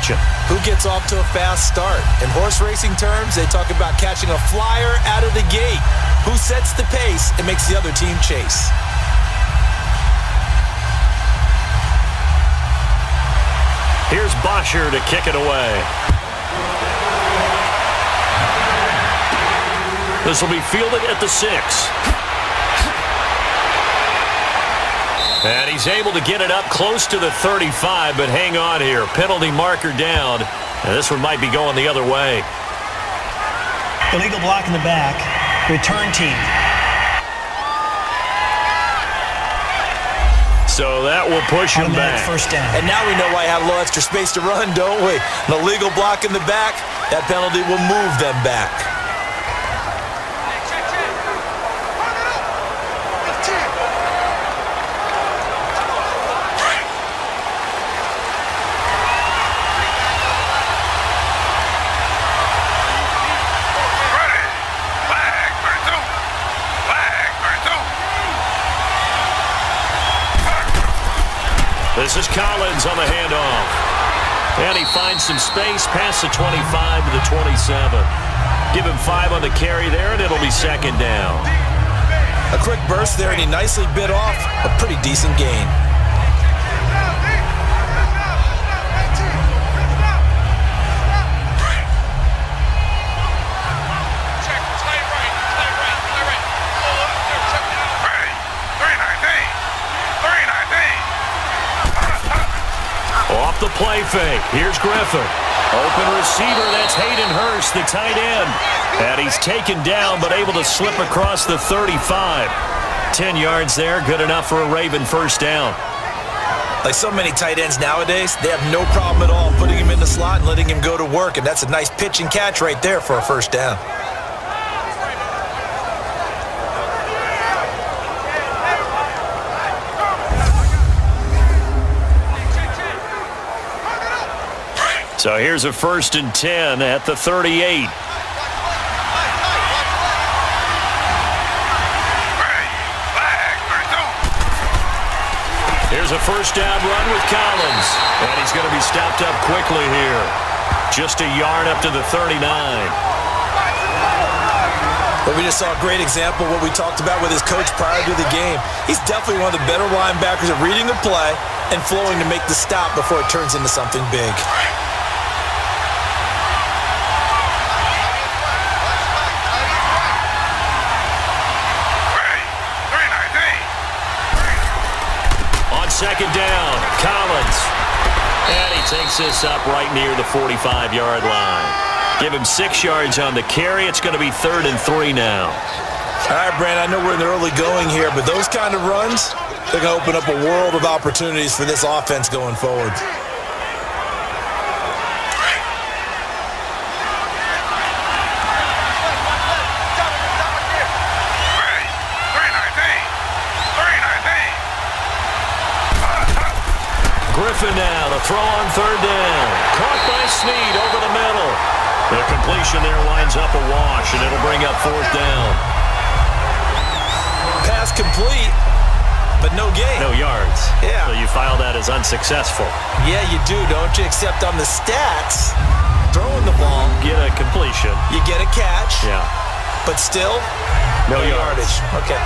watching. Who gets off to a fast start? In horse racing terms, they talk about catching a flyer out of the gate. Who sets the pace and makes the other team chase? Here's Bosher to kick it away. This will be fielded at the 6. And he's able to get it up close to the 35, but hang on here. Penalty marker down. And this one might be going the other way. Illegal block in the back. Return team. So that will push him back. First down. And now we know why I have a little extra space to run, don't we? An illegal block in the back, that penalty will move them back. This is Collins on the handoff. And he finds some space past the 25 to the 27. Give him 5 on the carry there, and it'll be second down. A quick burst there, and he nicely bit off a pretty decent gain. Off the play fake. Here's Griffin. Open receiver. That's Hayden Hurst, the tight end. And he's taken down, but able to slip across the 35. 10 yards there. Good enough for a Raven first down. Like so many tight ends nowadays, they have no problem at all putting him in the slot and letting him go to work. And that's a nice pitch and catch right there for a first down. So here's a 1st and 10 at the 38. Here's a first down run with Collins. And he's going to be stopped up quickly here. Just a yard up to the 39. But we just saw a great example of what we talked about with his coach prior to the game. He's definitely one of the better linebackers at reading the play and flowing to make the stop before it turns into something big. Second down, Collins. And he takes this up right near the 45-yard line. Give him 6 yards on the carry. It's going to be 3rd and 3 now. All right, Brandon, I know we're in the early going here, but those kind of runs, they're going to open up a world of opportunities for this offense going forward. Griffin now to throw on 3rd down. Caught by Snead over the middle. The completion there winds up a wash, and it'll bring up 4th down. Pass complete, but no gain. No yards. Yeah. So you file that as unsuccessful. Yeah, you do, don't you? Except on the stats, throwing the ball. Get a completion. You get a catch. Yeah. But still, no yardage. Okay.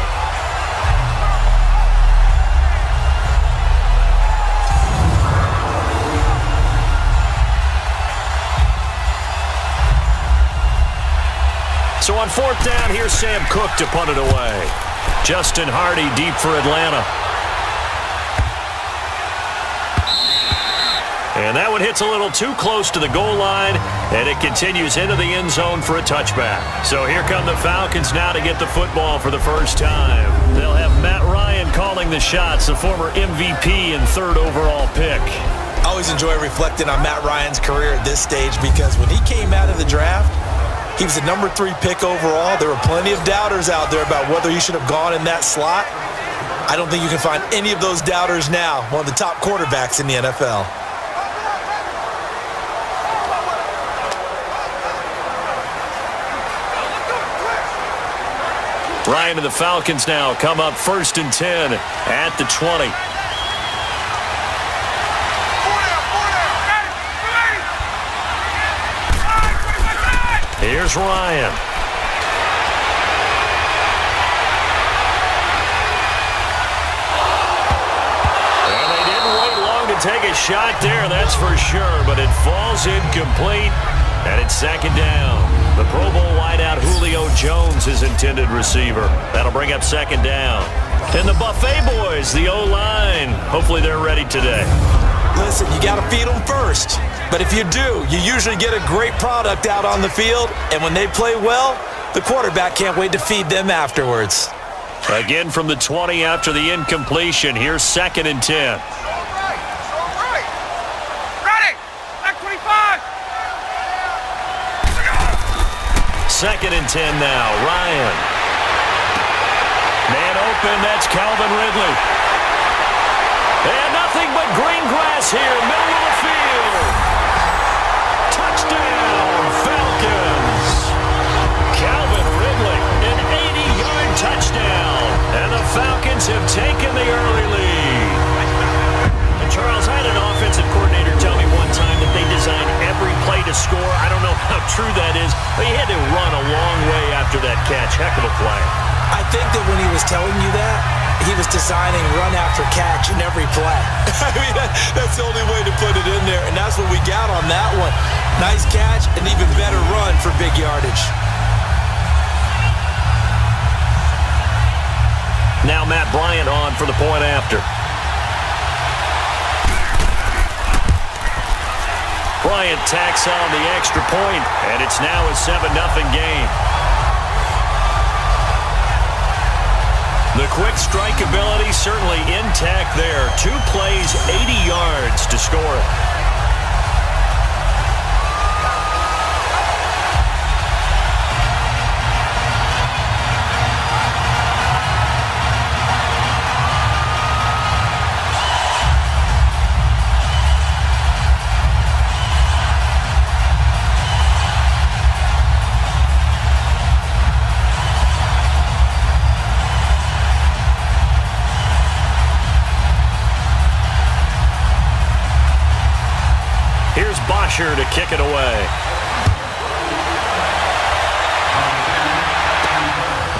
So on 4th down, here's Sam Cook to punt it away. Justin Hardy deep for Atlanta. And that one hits a little too close to the goal line, and it continues into the end zone for a touchback. So here come the Falcons now to get the football for the first time. They'll have Matt Ryan calling the shots, the former MVP and 3rd overall pick. I always enjoy reflecting on Matt Ryan's career at this stage because when he came out of the draft, he was the number 3 pick overall. There were plenty of doubters out there about whether he should have gone in that slot. I don't think you can find any of those doubters now. One of the top quarterbacks in the NFL. Ryan and the Falcons now come up 1st and 10 at the 20. Here's Ryan. And they didn't wait long to take a shot there, that's for sure, but it falls incomplete, and it's second down. The Pro Bowl wideout Julio Jones is intended receiver. That'll bring up second down. And the Buffet boys, the O-line, hopefully they're ready today. Listen, you got to feed them first. But if you do, you usually get a great product out on the field. And when they play well, the quarterback can't wait to feed them afterwards. Again from the 20 after the incompletion. Here's second and 10. Second and 10 now. Ryan. Man open. That's Calvin Ridley. And nothing but green grass here. Middle of the field. Touchdown, Falcons. Calvin Ridley, an 80-yard touchdown. And the Falcons have taken the early lead. And Charles, I had an offensive coordinator tell me one time that they designed every play to score. I don't know how true that is, but he had to run a long way after that catch. Heck of a play. I think that when he was telling you that, he was designing run after catch in every play. I mean, that's the only way to put it in there, and that's what we got on that one. Nice catch, an even better run for big yardage. Now Matt Bryant on for the point after. Bryant tacks on the extra point, and it's now a 7-0 game. The quick strike ability certainly intact there. 2 plays, 80 yards to score it. To kick it away.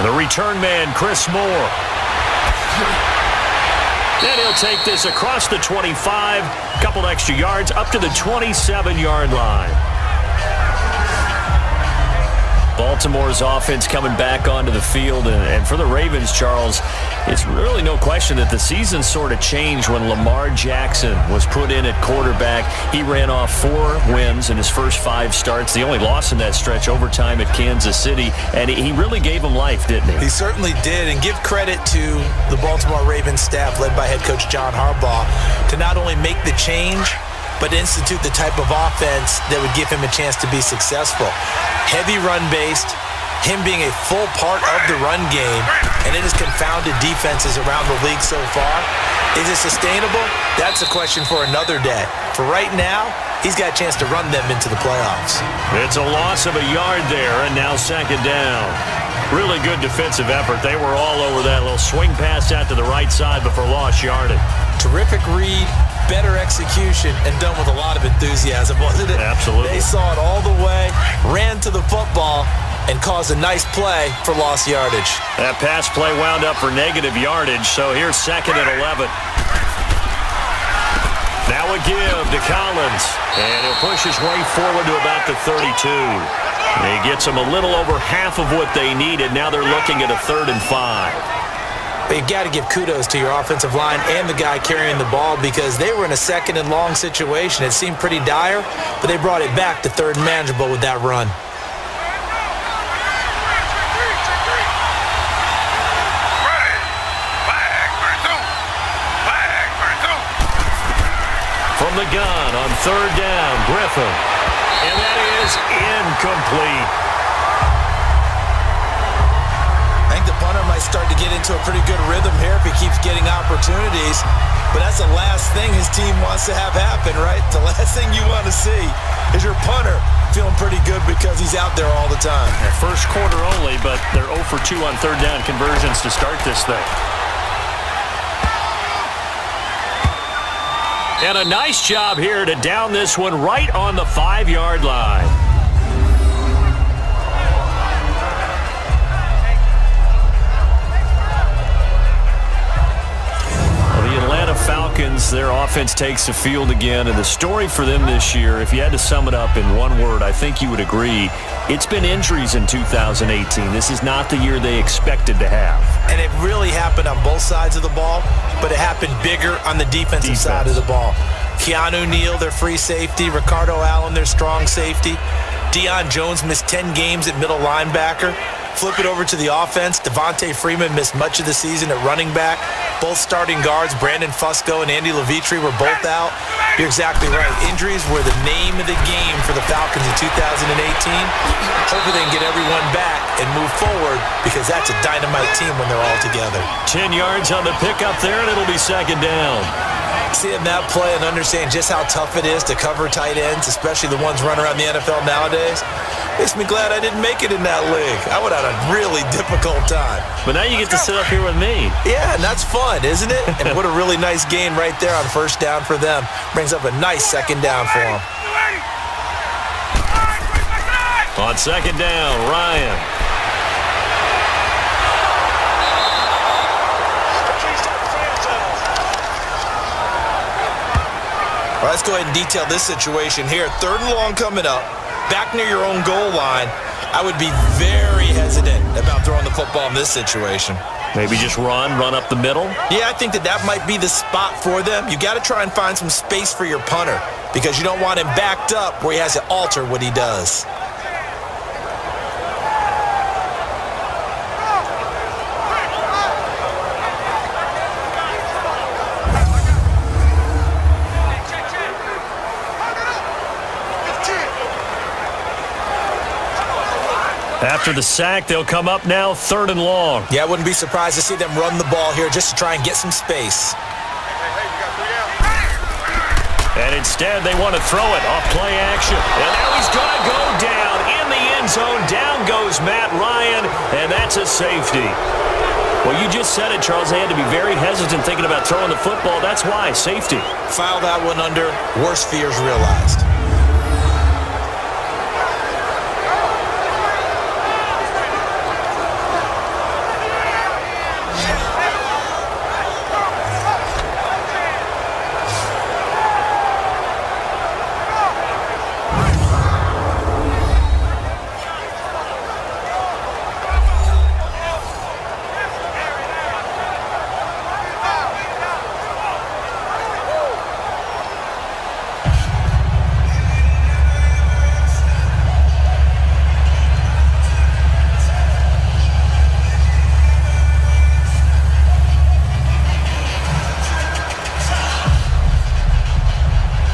The return man, Chris Moore. And he'll take this across the 25, couple extra yards, up to the 27-yard line. Baltimore's offense coming back onto the field, and for the Ravens, Charles, it's really no question that the season sort of changed when Lamar Jackson was put in at quarterback. He ran off 4 wins in his first 5 starts. The only loss in that stretch, overtime at Kansas City, and he really gave him life, didn't he? He certainly did, and give credit to the Baltimore Ravens staff led by head coach John Harbaugh to not only make the change, but institute the type of offense that would give him a chance to be successful. Heavy run-based, him being a full part of the run game, and it has confounded defenses around the league so far. Is it sustainable? That's a question for another day. For right now, he's got a chance to run them into the playoffs. It's a loss of a yard there, and now second down. Really good defensive effort. They were all over that little swing pass out to the right side before lost yardage. Terrific read, better execution, and done with a lot of enthusiasm, wasn't it? Absolutely. They saw it all the way, ran to the football, and caused a nice play for lost yardage. That pass play wound up for negative yardage, so here's second and 11. Now a give to Collins, and he'll push his way forward to about the 32. He gets them a little over half of what they needed. Now they're looking at a 3rd and 5. But you've got to give kudos to your offensive line and the guy carrying the ball because they were in a 2nd and long situation. It seemed pretty dire, but they brought it back to 3rd and manageable with that run. From the gun on 3rd down, Griffin. And that is incomplete. I think the punter might start to get into a pretty good rhythm here if he keeps getting opportunities. But that's the last thing his team wants to have happen, right? The last thing you want to see is your punter feeling pretty good because he's out there all the time. First quarter only, but they're 0 for 2 on 3rd down conversions to start this thing. And a nice job here to down this one right on the 5-yard line. Falcons, their offense takes the field again, and the story for them this year, if you had to sum it up in one word, I think you would agree, it's been injuries in 2018. This is not the year they expected to have. And it really happened on both sides of the ball, but it happened bigger on the defensive side of the ball. Keanu Neal, their free safety. Ricardo Allen, their strong safety. Deion Jones missed 10 games at middle linebacker. Flip it over to the offense. Devontae Freeman missed much of the season at running back. Both starting guards, Brandon Fusco and Andy Levitre, were both out. You're exactly right. Injuries were the name of the game for the Falcons in 2018. Hopefully they can get everyone back and move forward, because that's a dynamite team when they're all together. 10 yards on the pickup there, and it'll be second down. Seeing that play and understand just how tough it is to cover tight ends, especially the ones running around the NFL nowadays, makes me glad I didn't make it in that league. I would have had a really difficult time. But now you get to sit up here with me. Yeah, and that's fun, isn't it? And what a really nice gain right there on first down for them. Brings up a nice second down for them. On second down, Ryan. All right, let's go ahead and detail this situation here. Third and long coming up. Back near your own goal line. I would be very hesitant about throwing the football in this situation. Maybe just run up the middle? Yeah, I think that might be the spot for them. You got to try and find some space for your punter, because you don't want him backed up where he has to alter what he does. After the sack, they'll come up now third and long. Yeah, I wouldn't be surprised to see them run the ball here just to try and get some space. And instead, they want to throw it off play action. And now he's going to go down in the end zone. Down goes Matt Ryan, and that's a safety. Well, you just said it, Charles. They had to be very hesitant thinking about throwing the football. That's why, safety. File that one under worst fears realized.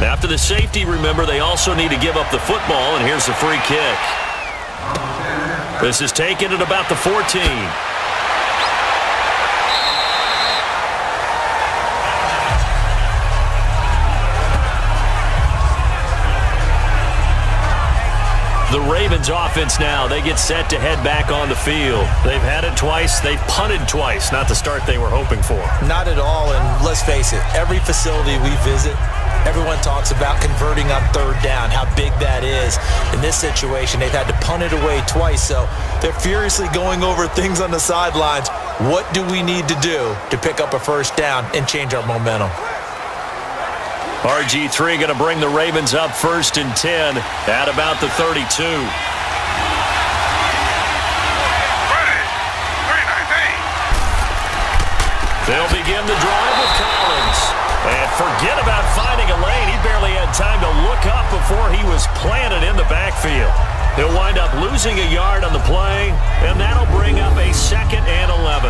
After the safety, remember, they also need to give up the football, and here's the free kick. This is taken at about the 14. The Ravens offense now, they get set to head back on the field. They've had it twice. They've punted twice. Not the start they were hoping for. Not at all, and let's face it, every facility we visit, everyone talks about converting on third down, how big that is. In this situation, they've had to punt it away twice, so they're furiously going over things on the sidelines. What do we need to do to pick up a first down and change our momentum? RG3 going to bring the Ravens up first and 10 at about the 32. They'll begin the drive with Collins. And forget about finding a lane. He barely had time to look up before he was planted in the backfield. He'll wind up losing a yard on the play, and that'll bring up a 2nd and 11.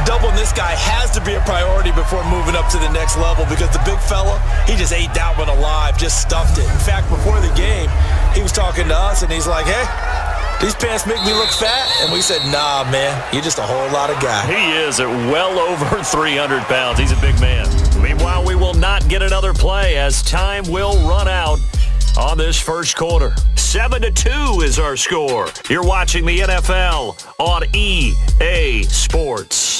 Doubling this guy has to be a priority before moving up to the next level, because the big fella, he just ate that one alive, just stuffed it. In fact, before the game, he was talking to us, and he's like, hey, these pants make me look fat. And we said, nah, man, you're just a whole lot of guy. He is at well over 300 pounds. He's a big man. Meanwhile, we will not get another play as time will run out on this first quarter. 7-2 is our score. You're watching the NFL on EA Sports.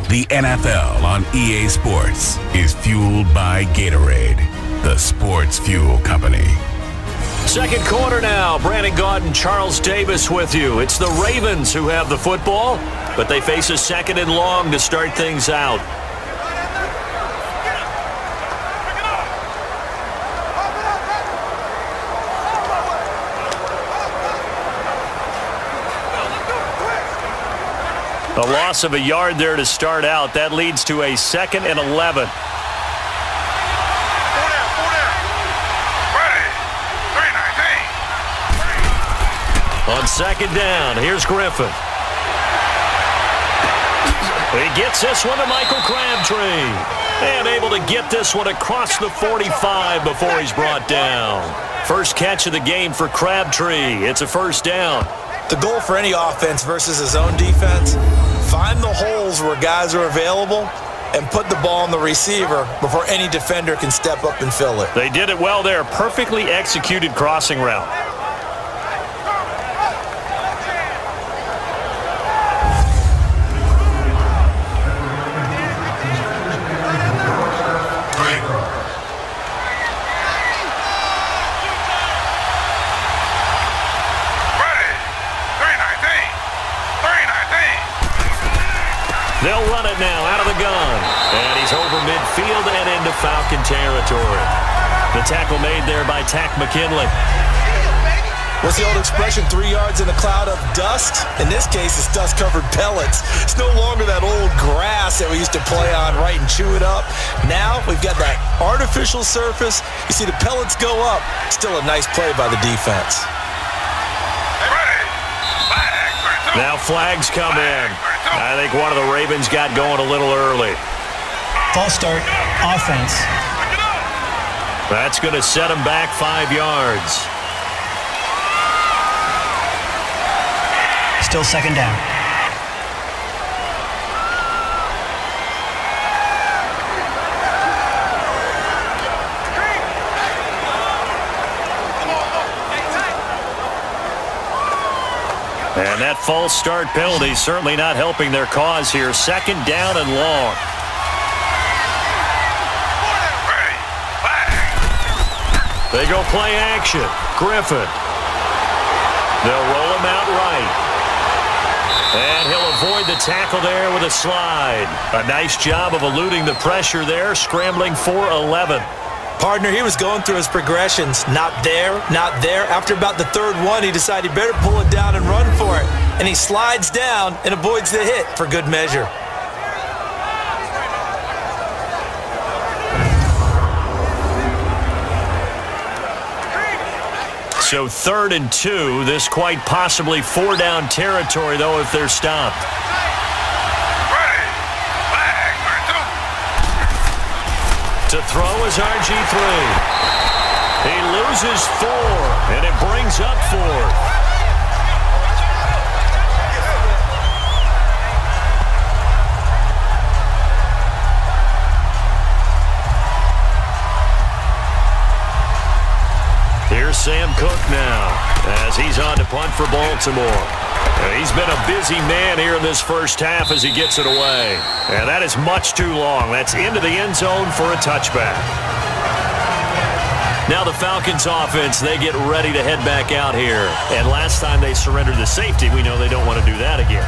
The NFL on EA Sports is fueled by Gatorade, the sports fuel company. Second quarter now. Brandon Gaudin, Charles Davis with you. It's the Ravens who have the football. but they face a 2nd and long to start things out. A loss of a yard there to start out. That leads to a 2nd and 11. On 2nd down, here's Griffin. He gets this one to Michael Crabtree. And able to get this one across the 45 before he's brought down. First catch of the game for Crabtree. It's a 1st down. The goal for any offense versus his own defense, find the holes where guys are available and put the ball on the receiver before any defender can step up and fill it. They did it well there. Perfectly executed crossing route. They'll run it now out of the gun. And he's over midfield and into Falcon territory. The tackle made there by Tack McKinley. What's the old expression, 3 yards in a cloud of dust? In this case, it's dust-covered pellets. It's no longer that old grass that we used to play on, right, and chew it up. Now we've got that artificial surface. You see the pellets go up. Still a nice play by the defense. Now flags come in. I think one of the Ravens got going a little early. False start, offense. That's going to set him back 5 yards. Still 2nd down. And that false start penalty certainly not helping their cause here. 2nd down and long. They go play action. Griffin. They'll roll him out right. And he'll avoid the tackle there with a slide. A nice job of eluding the pressure there, scrambling for 11. Partner, he was going through his progressions. Not there, not there. After about the 3rd one, he decided he better pull it down and run for it. And he slides down and avoids the hit for good measure. So 3rd and 2. This quite possibly 4-down territory, though, if they're stopped. To throw is RG3. He loses 4, and it brings up 4th. Here's Sam Cook now as he's on to punt for Baltimore. He's been a busy man here in this first half as he gets it away. And that is much too long. That's into the end zone for a touchback. Now the Falcons offense, they get ready to head back out here. And last time they surrendered the safety, we know they don't want to do that again.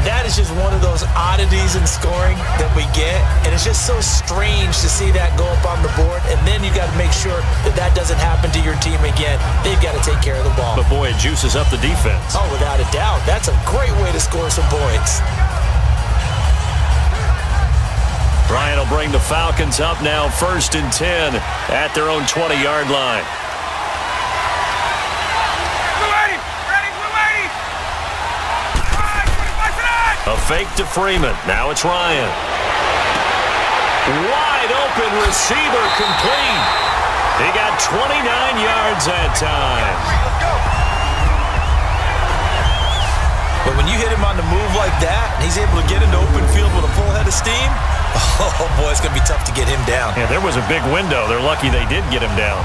That is just one of those oddities in scoring that we get, and it's just so strange to see that go up on the board, and then you got to make sure that that doesn't happen to your team again. They've got to take care of the ball. But boy, it juices up the defense. Oh, without a doubt. That's a great way to score some points. Bryant will bring the Falcons up now 1st and 10 at their own 20-yard line. A fake to Freeman. Now it's Ryan. Wide open receiver complete. He got 29 yards that time. But when you hit him on the move like that, and he's able to get into open field with a full head of steam, oh boy, it's going to be tough to get him down. Yeah, there was a big window. They're lucky they did get him down.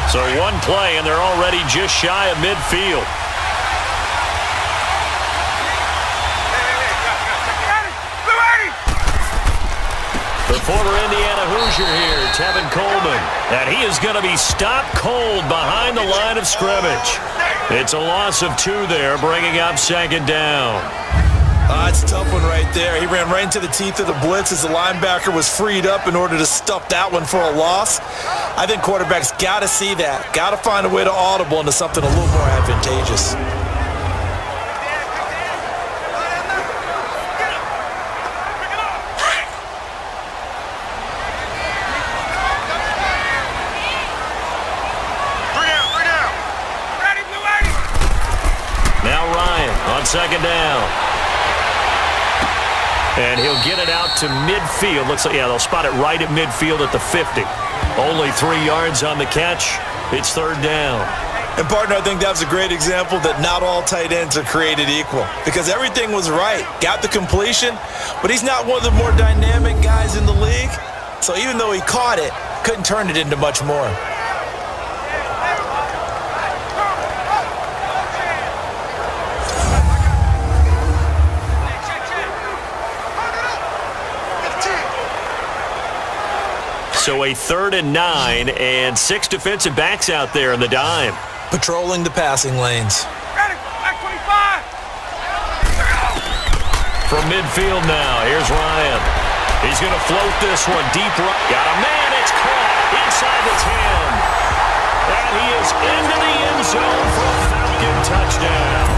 So one play, and they're already just shy of midfield. former Indiana Hoosier here, Tevin Coleman. And he is going to be stopped cold behind the line of scrimmage. It's a loss of 2 there, bringing up second down. It's a tough one right there. He ran right into the teeth of the blitz as the linebacker was freed up in order to stuff that one for a loss. I think quarterbacks got to see that. Got to find a way to audible into something a little more advantageous. Now Ryan on second down. And he'll get it out to midfield. Looks like, yeah, they'll spot it right at midfield at the 50. Only 3 yards on the catch. It's third down. And, partner, I think that was a great example that not all tight ends are created equal because everything was right. Got the completion, but he's not one of the more dynamic guys in the league. So even though he caught it, couldn't turn it into much more. So a 3rd and 9 and 6 defensive backs out there in the dime. Patrolling the passing lanes. From midfield now, here's Ryan. He's going to float this one deep right. Got a man, it's caught inside the 10. And he is into the end zone for a Falcon touchdown.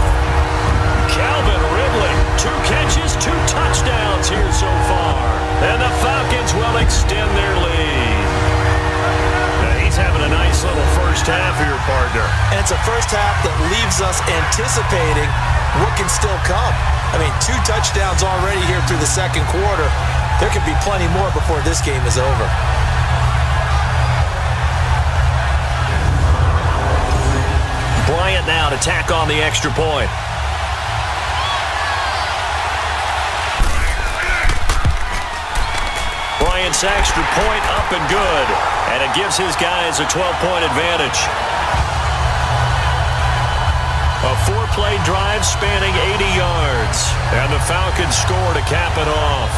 Calvin Ridley, 2 catches, 2 touchdowns here so far. And the Falcons will extend their lead. Now he's having a nice little first half here, partner. And it's a first half that leaves us anticipating what can still come. I mean, 2 touchdowns already here through the second quarter. There could be plenty more before this game is over. Bryant now to tack on the extra point. Bryant's extra point up and good. And it gives his guys a 12-point advantage. A 4-play drive spanning 80 yards. And the Falcons score to cap it off.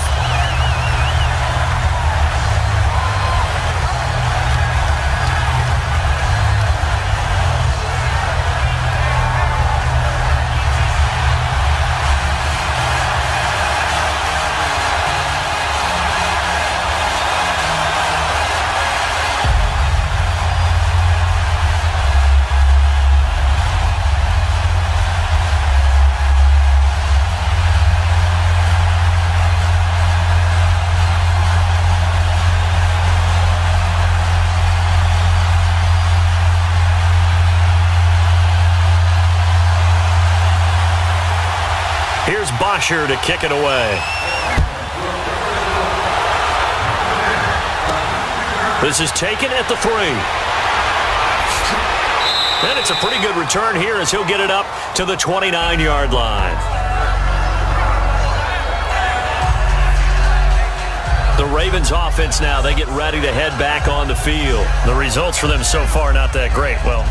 Bosher to kick it away. This is taken at the 3. And it's a pretty good return here as he'll get it up to the 29-yard line. The Ravens offense now, they get ready to head back on the field. The results for them so far not that great. Well,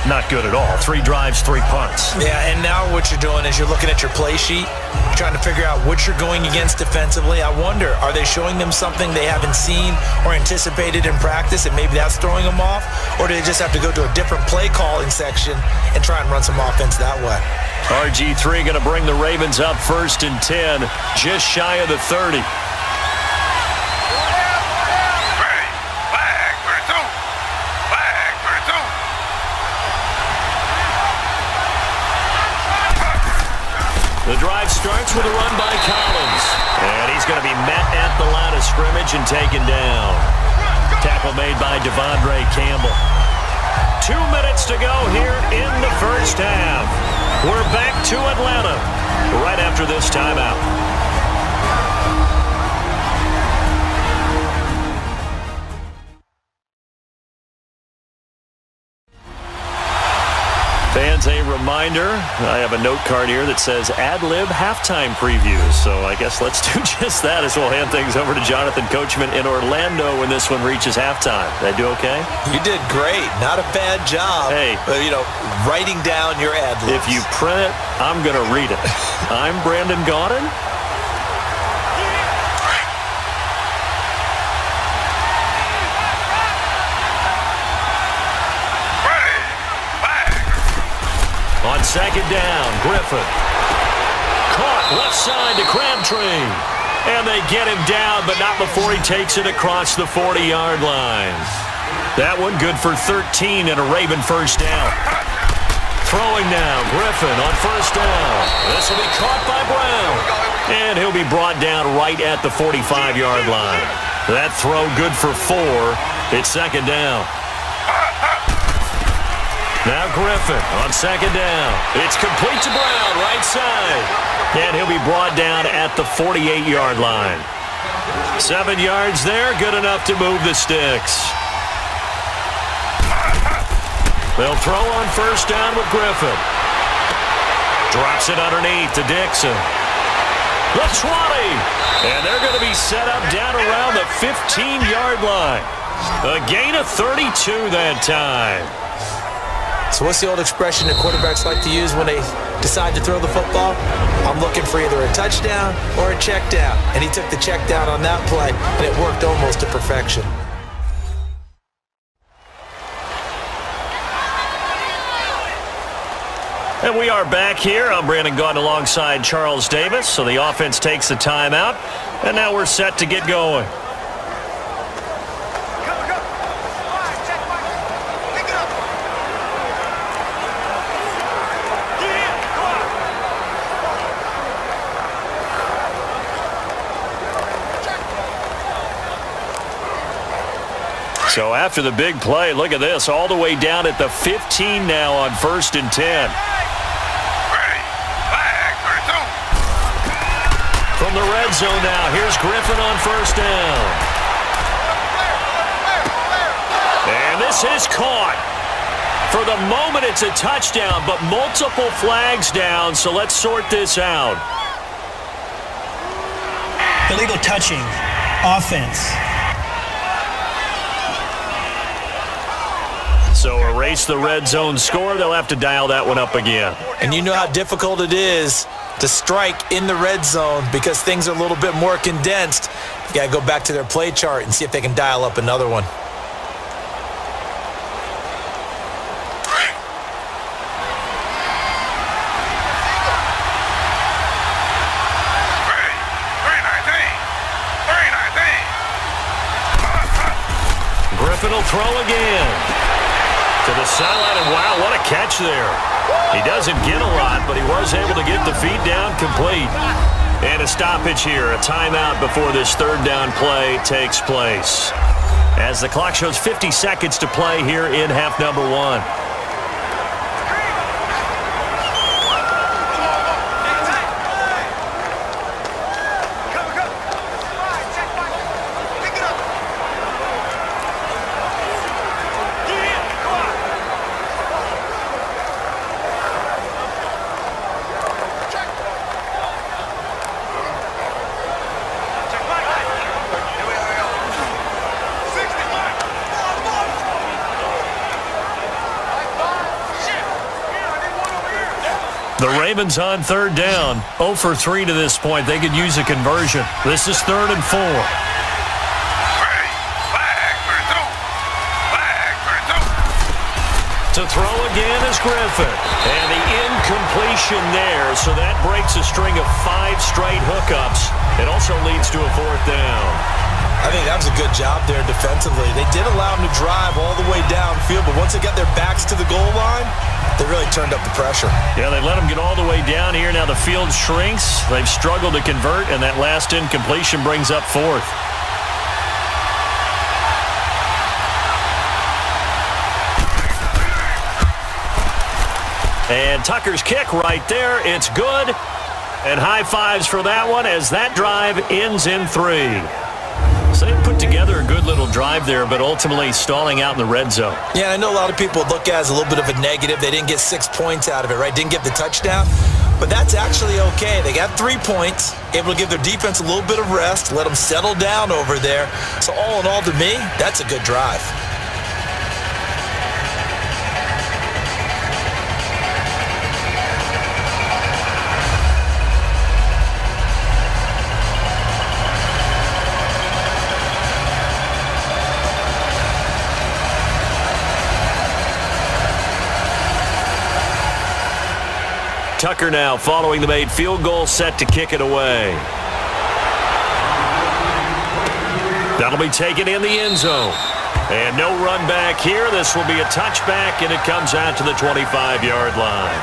not good at all. 3 drives, 3 punts. Yeah, and now what you're doing is you're looking at your play sheet, you're trying to figure out what you're going against defensively. I wonder, are they showing them something they haven't seen or anticipated in practice, and maybe that's throwing them off? Or do they just have to go to a different play calling section and try and run some offense that way? RG3 going to bring the Ravens up 1st and 10, just shy of the 30. The drive starts with a run by Collins. And he's going to be met at the line of scrimmage and taken down. Tackle made by Devondre Campbell. 2 minutes to go here in the first half. We're back to Atlanta right after this timeout. Fans, a reminder, I have a note card here that says ad-lib halftime previews. So I guess let's do just that as we'll hand things over to Jonathan Coachman in Orlando when this one reaches halftime. Did I do okay? You did great. Not a bad job. Hey. But, writing down your ad-libs. If you print it, I'm going to read it. I'm Brandon Gaudin. second down, Griffin. Caught left side to Crabtree. And they get him down, but not before he takes it across the 40-yard line. That one good for 13 and a Raven first down. Throwing now, Griffin on first down. This will be caught by Brown. And he'll be brought down right at the 45-yard line. That throw good for 4. It's second down. Now Griffin on second down. It's complete to Brown, right side. And he'll be brought down at the 48-yard line. 7 yards there, good enough to move the sticks. They'll throw on first down with Griffin. Drops it underneath to Dixon. The 20. And they're going to be set up down around the 15-yard line. A gain of 32 that time. So what's the old expression that quarterbacks like to use when they decide to throw the football? I'm looking for either a touchdown or a check down. And he took the check down on that play, and it worked almost to perfection. And we are back here. I'm Brandon Gaudin alongside Charles Davis. So the offense takes a timeout, and now we're set to get going. So after the big play, look at this, all the way down at the 15 now on 1st and 10. From the red zone now, here's Griffin on first down. And this is caught. For the moment, it's a touchdown, but multiple flags down, so let's sort this out. Illegal touching. Offense. So erase the red zone score. They'll have to dial that one up again. And you know how difficult it is to strike in the red zone because things are a little bit more condensed. You got to go back to their play chart and see if they can dial up another one. Griffin will throw again. To the sideline, and wow, what a catch there. He doesn't get a lot, but he was able to get the feet down complete. And a stoppage here, a timeout before this third down play takes place. As the clock shows 50 seconds to play here in half number 1. The Ravens on third down. 0 for 3 to this point. They could use a conversion. This is 3rd and 4. To throw again is Griffin. And the incompletion there. So that breaks a string of 5 straight hookups. It also leads to a 4th down. I think that was a good job there defensively. They did allow them to drive all the way downfield, but once they got their backs to the goal line, they really turned up the pressure. Yeah, they let them get all the way down here. Now the field shrinks. They've struggled to convert, and that last incompletion brings up 4th. And Tucker's kick right there. It's good. And high fives for that one as that drive ends in 3. So they put together a good little drive there, but ultimately stalling out in the red zone. Yeah, I know a lot of people look at it as a little bit of a negative. They didn't get 6 points out of it, right? Didn't get the touchdown. But that's actually okay. They got 3 points, able to give their defense a little bit of rest, let them settle down over there. So all in all, to me, that's a good drive. Tucker now following the made field goal, set to kick it away. That'll be taken in the end zone. And no run back here. This will be a touchback, and it comes out to the 25-yard line.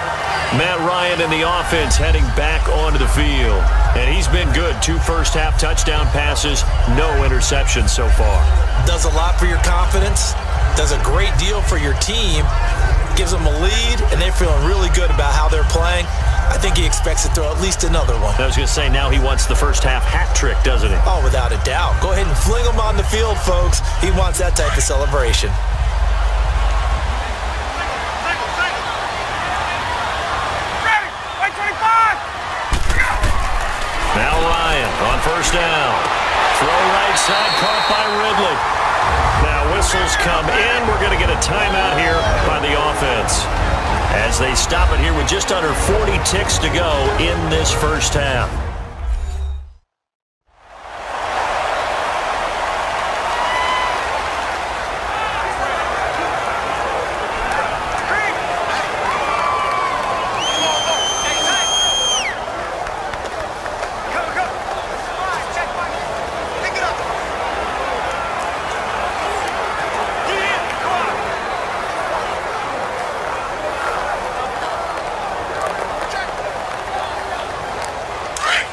Matt Ryan in the offense heading back onto the field. And he's been good. 2 first-half touchdown passes, no interceptions so far. Does a lot for your confidence. Does a great deal for your team. Gives them a lead, and they're feeling really good about how they're playing. I think he expects to throw at least another one. I was going to say, now he wants the first-half hat trick, doesn't he? Oh, without a doubt. Go ahead and fling him on the field, folks. He wants that type of celebration. Now Ryan on first down. Throw right side, caught by Ridley. Now whistles come in. We're going to get a timeout here by the offense as they stop it here with just under 40 ticks to go in this first half.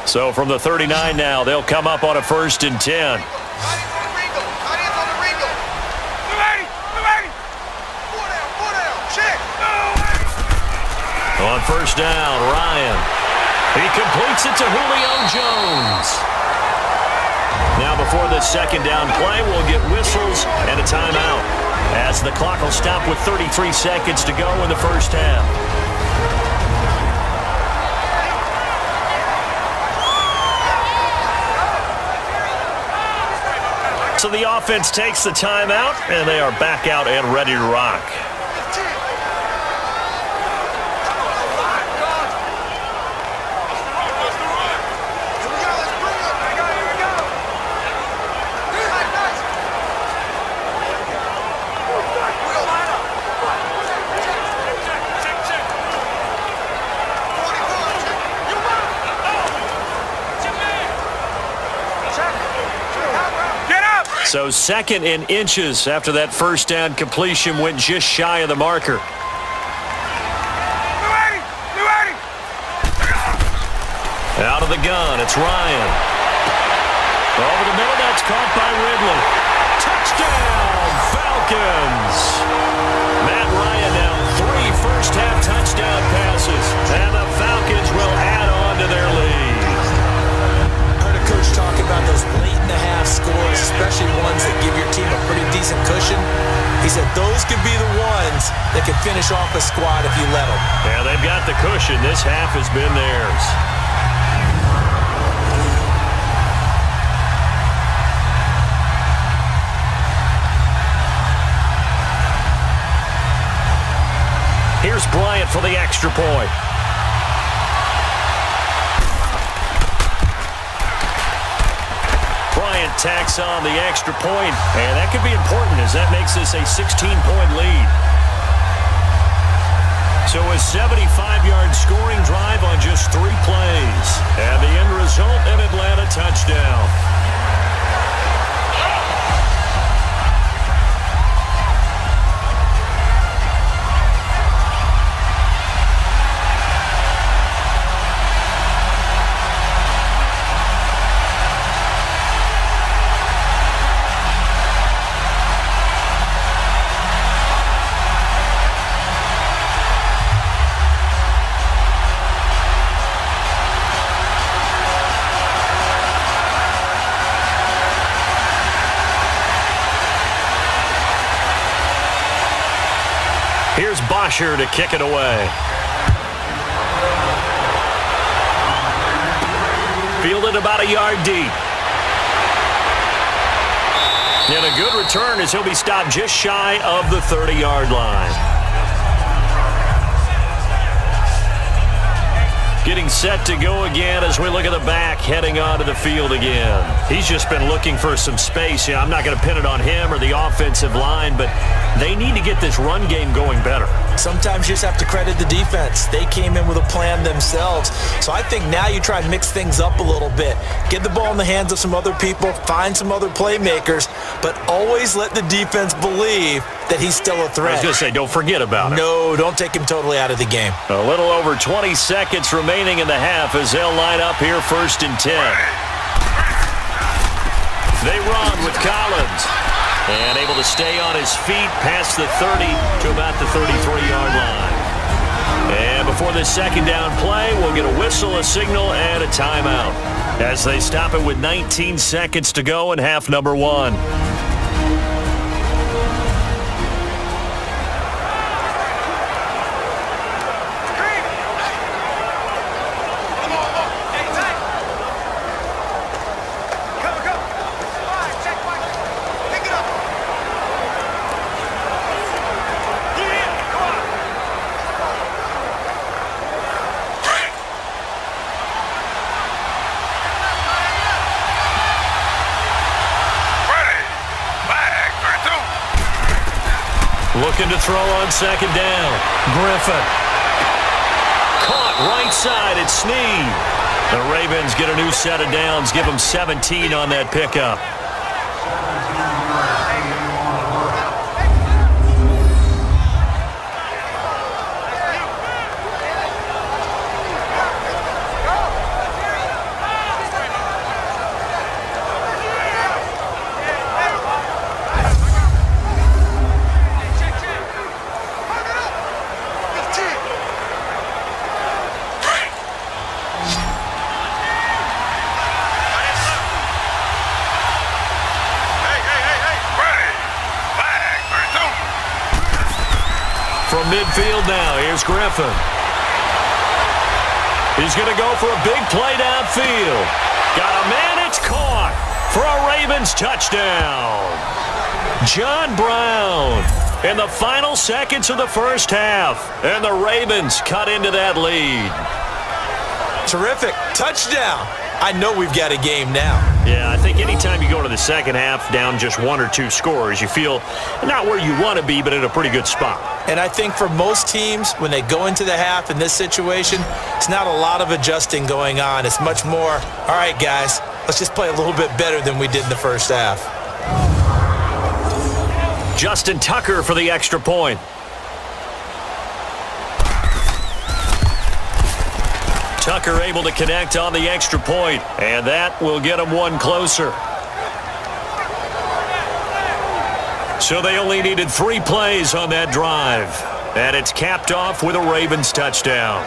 So from the 39 now, they'll come up on a 1st and 10. On first down, Ryan. He completes it to Julio Jones. Now before the second down play, we'll get whistles and a timeout as the clock will stop with 33 seconds to go in the first half. So the offense takes the timeout, and they are back out and ready to rock. So 2nd and inches after that first down completion went just shy of the marker. Out of the gun, it's Ryan. Over the middle, that's caught by Ridley. Touchdown, Falcons! Matt Ryan now 3 first-half touchdown passes, and the Falcons will add on to their lead. Coach talking about those late-in-the-half scores, especially ones that give your team a pretty decent cushion. He said those could be the ones that could finish off a squad if you let them. Yeah, they've got the cushion. This half has been theirs. Here's Bryant for the extra point. Bryant tacks on the extra point, and that could be important as that makes this a 16-point lead. So a 75-yard scoring drive on just 3 plays, and the end result, an Atlanta touchdown. Here's Bosher to kick it away. Fielded about a yard deep. And a good return as he'll be stopped just shy of the 30-yard line. Getting set to go again as we look at the back heading onto the field again. He's just been looking for some space. I'm not going to pin it on him or the offensive line, but They need to get this run game going better. Sometimes you just have to credit the defense. They came in with a plan themselves. So I think now you try to mix things up a little bit. Get the ball in the hands of some other people, find some other playmakers, but always let the defense believe that he's still a threat. I was going to say, don't forget about it. No, don't take him totally out of the game. A little over 20 seconds remaining in the half as they'll line up here 1st and 10. They run with Collins. And able to stay on his feet past the 30 to about the 33-yard line. And before this second down play, we'll get a whistle, a signal, and a timeout as they stop it with 19 seconds to go in half number 1. Looking to throw on second down. Griffin. Caught right side. It's Snead. The Ravens get a new set of downs. Give them 17 on that pickup. From midfield now, here's Griffin. He's going to go for a big play downfield. Got a man, it's caught for a Ravens touchdown. John Brown in the final seconds of the first half, and the Ravens cut into that lead. Terrific. Touchdown. I know we've got a game now. Yeah, I think anytime you go into the second half down just 1 or 2 scores, you feel not where you want to be, but in a pretty good spot. And I think for most teams, when they go into the half in this situation, it's not a lot of adjusting going on. It's much more, all right, guys, let's just play a little bit better than we did in the first half. Justin Tucker for the extra point. Tucker able to connect on the extra point, and that will get him one closer. So they only needed 3 plays on that drive, and it's capped off with a Ravens touchdown.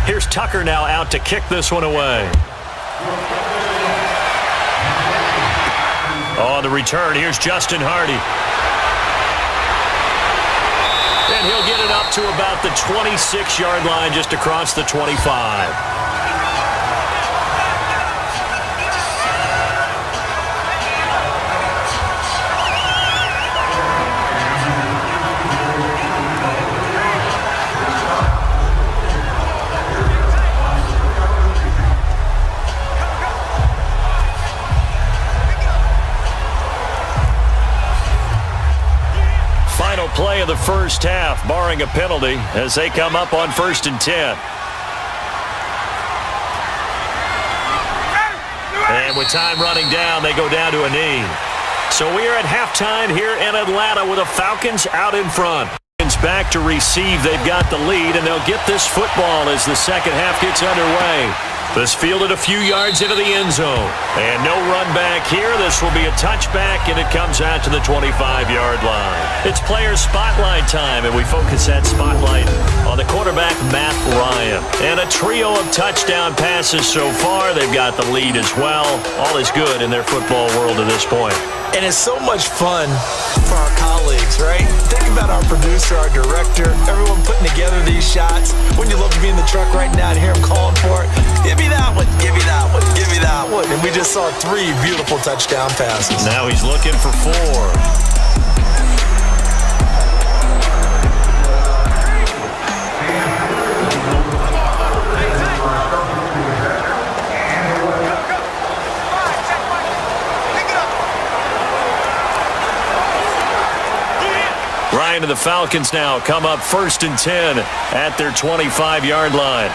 Here's Tucker now out to kick this one away. On the return, here's Justin Hardy. And he'll get it up to about the 26-yard line, just across the 25. Play of the first half, barring a penalty, as they come up on 1st and 10. And with time running down, they go down to a knee. So we are at halftime here in Atlanta with the Falcons out in front. Back to receive. They've got the lead, and they'll get this football as the second half gets underway. This fielded a few yards into the end zone. And no run back here. This will be a touchback, and it comes out to the 25-yard line. It's player spotlight time, and we focus that spotlight on the quarterback, Matt Ryan. And a trio of touchdown passes so far. They've got the lead as well. All is good in their football world at this point. And it's so much fun for our colleagues, right? Think about our producer, our director, everyone putting together these shots. Wouldn't you love to be in the truck right now and hear him calling for it? Give me that one, give me that one, give me that one. And we just saw 3 beautiful touchdown passes. Now he's looking for 4. Ryan and the Falcons now come up 1st and 10 at their 25-yard line.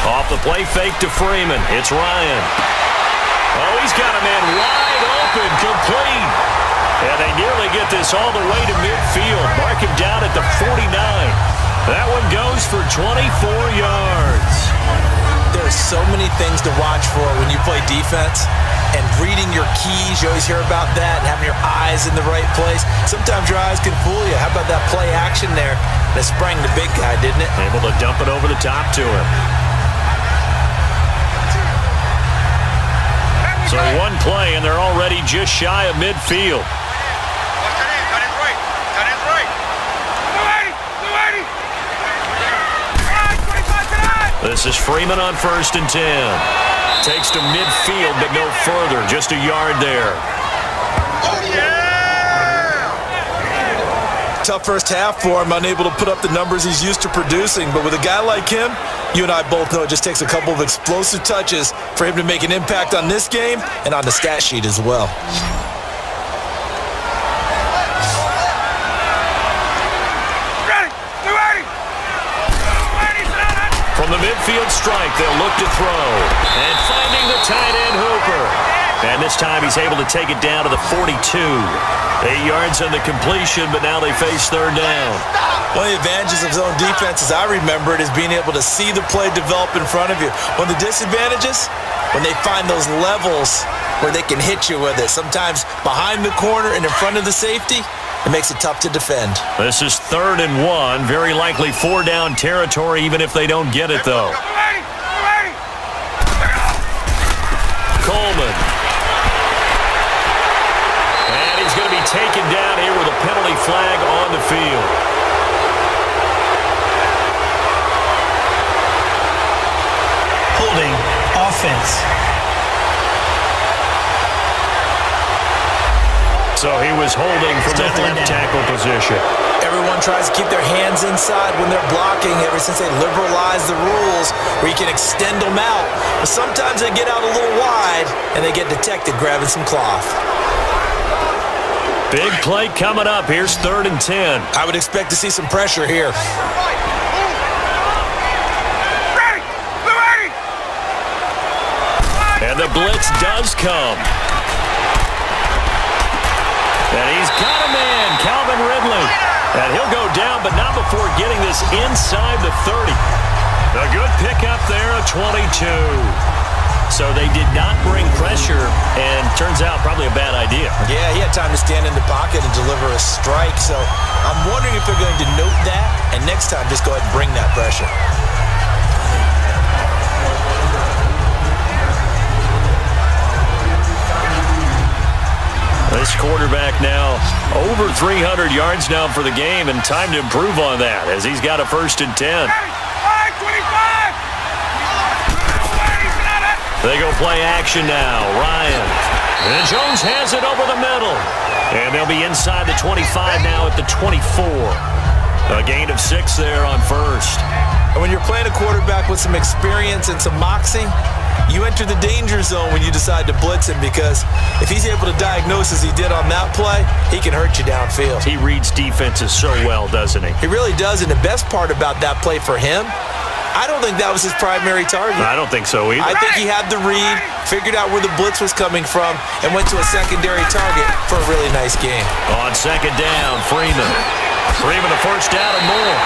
Off the play fake to Freeman. It's Ryan. Oh, he's got a man wide open, complete. And they nearly get this all the way to midfield. Mark him down at the 49. That one goes for 24 yards. There's so many things to watch for when you play defense, and reading your keys, you always hear about that, and having your eyes in the right place. Sometimes your eyes can fool you. How about that play action there? That sprang the big guy, didn't it? Able to dump it over the top to him. So one play, and they're already just shy of midfield. This is Freeman on 1st and 10. Takes to midfield, but no further. Just a yard there. Tough first half for him, unable to put up the numbers he's used to producing. But with a guy like him, you and I both know it just takes a couple of explosive touches for him to make an impact on this game and on the stat sheet as well. From the midfield strike, they'll look to throw. And finding the tight end, Hooper. And this time he's able to take it down to the 42. 8 yards on the completion, but now they face 3rd down. One of the advantages of zone defense, as I remember it, is being able to see the play develop in front of you. One of the disadvantages, when they find those levels where they can hit you with it, sometimes behind the corner and in front of the safety, it makes it tough to defend. This is 3rd and 1. Very likely 4-down territory, even if they don't get it, though. Coleman. And he's going to be taken down here with a penalty flag on the field. Holding offense. So he was holding from that left tackle position. Everyone tries to keep their hands inside when they're blocking ever since they liberalized the rules where you can extend them out. But sometimes they get out a little wide and they get detected grabbing some cloth. Big play coming up. Here's 3rd and 10. I would expect to see some pressure here. And the blitz does come. And he's got a man, Calvin Ridley. And he'll go down, but not before getting this inside the 30. A good pickup there, a 22. So they did not bring pressure, and turns out probably a bad idea. Yeah, he had time to stand in the pocket and deliver a strike. So I'm wondering if they're going to note that, and next time just go ahead and bring that pressure. This quarterback now over 300 yards now for the game, and time to improve on that as he's got a 1st and 10. They go play action now. Ryan. And Jones has it over the middle. And they'll be inside the 25 now at the 24. A gain of 6 there on 1st. And when you're playing a quarterback with some experience and some moxie, you enter the danger zone when you decide to blitz him, because if he's able to diagnose as he did on that play, he can hurt you downfield. He reads defenses so well, doesn't he? He really does, and the best part about that play for him, I don't think that was his primary target. I don't think so either. I think he had the read, figured out where the blitz was coming from, and went to a secondary target for a really nice game. On 2nd down, Freeman. Freeman the first down and more.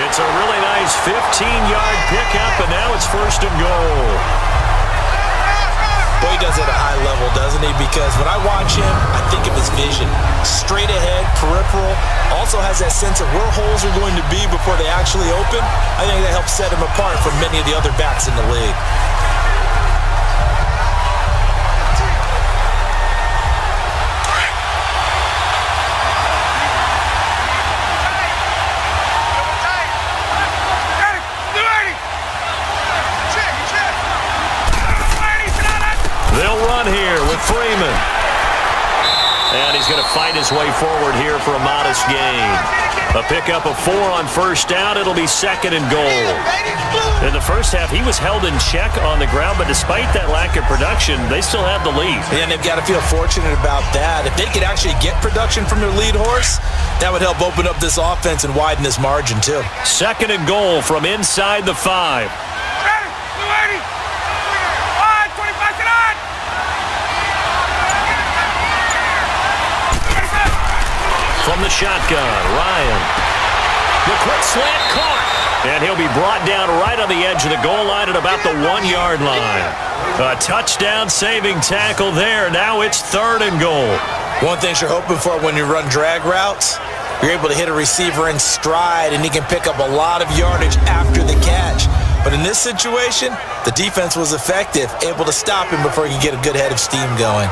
It's a really nice 15-yard pickup, and now it's first and goal. Boy, he does it at a high level, doesn't he? Because when I watch him, I think of his vision. Straight ahead, peripheral. Also has that sense of where holes are going to be before they actually open. I think that helps set him apart from many of the other backs in the league. Freeman. And he's going to fight his way forward here for a modest gain. A pickup of 4 on first down. It'll be second and goal. In the first half, he was held in check on the ground, but despite that lack of production, they still have the lead. And they've got to feel fortunate about that. If they could actually get production from their lead horse, that would help open up this offense and widen this margin too. Second and goal from inside the 5. From the shotgun, Ryan. The quick slant caught. And he'll be brought down right on the edge of the goal line at about the 1-yard line. A touchdown-saving tackle there. Now it's third and goal. One thing you're hoping for when you run drag routes, you're able to hit a receiver in stride, and he can pick up a lot of yardage after the catch. But in this situation, the defense was effective, able to stop him before he could get a good head of steam going.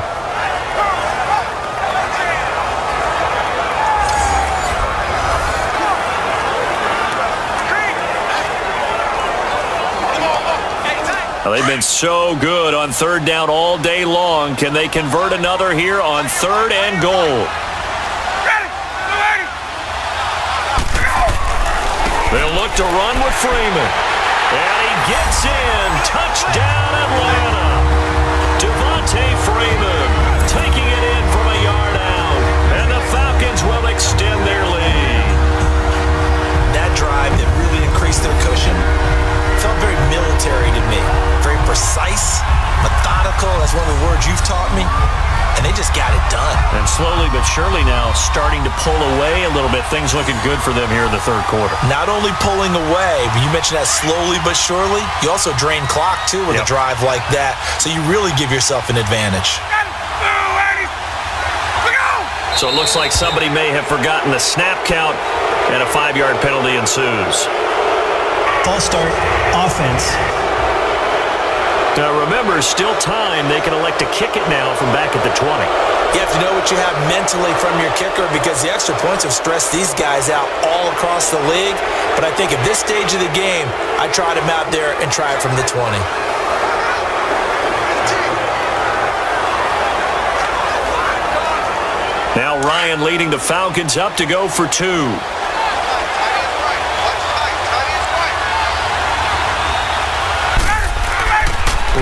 Well, they've been so good on third down all day long. Can they convert another here on third and goal? They'll look to run with Freeman. And he gets in. Touchdown, Atlanta. Devontae Freeman taking it in from a yard out. And the Falcons will extend their lead. That drive that really increased their cushion felt very military to me. Very precise, methodical. That's one of the words you've taught me. And they just got it done. And slowly but surely now starting to pull away a little bit. Things looking good for them here in the third quarter. Not only pulling away, but you mentioned that slowly but surely. You also drain clock, too, with a drive like that. So you really give yourself an advantage. So it looks like somebody may have forgotten the snap count, and a 5-yard penalty ensues. False start, offense. Now remember, still time. They can elect to kick it now from back at the 20. You have to know what you have mentally from your kicker because the extra points have stressed these guys out all across the league. But I think at this stage of the game, I tried him out there and try it from the 20. Now Ryan leading the Falcons up to go for 2.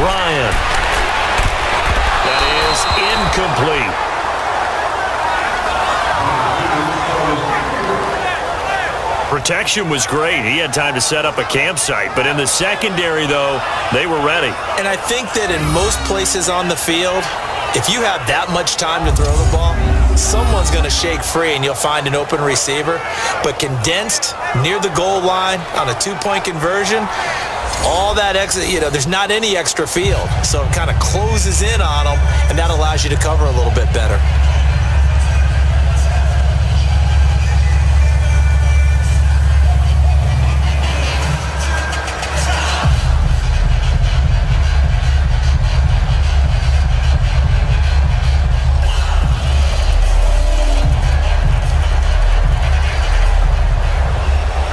Ryan. That is incomplete. Protection was great. He had time to set up a campsite. But in the secondary, though, they were ready. And I think that in most places on the field, if you have that much time to throw the ball, someone's going to shake free and you'll find an open receiver. But condensed near the goal line on a 2-point conversion, all that extra, there's not any extra field. So it kind of closes in on them, and that allows you to cover a little bit better.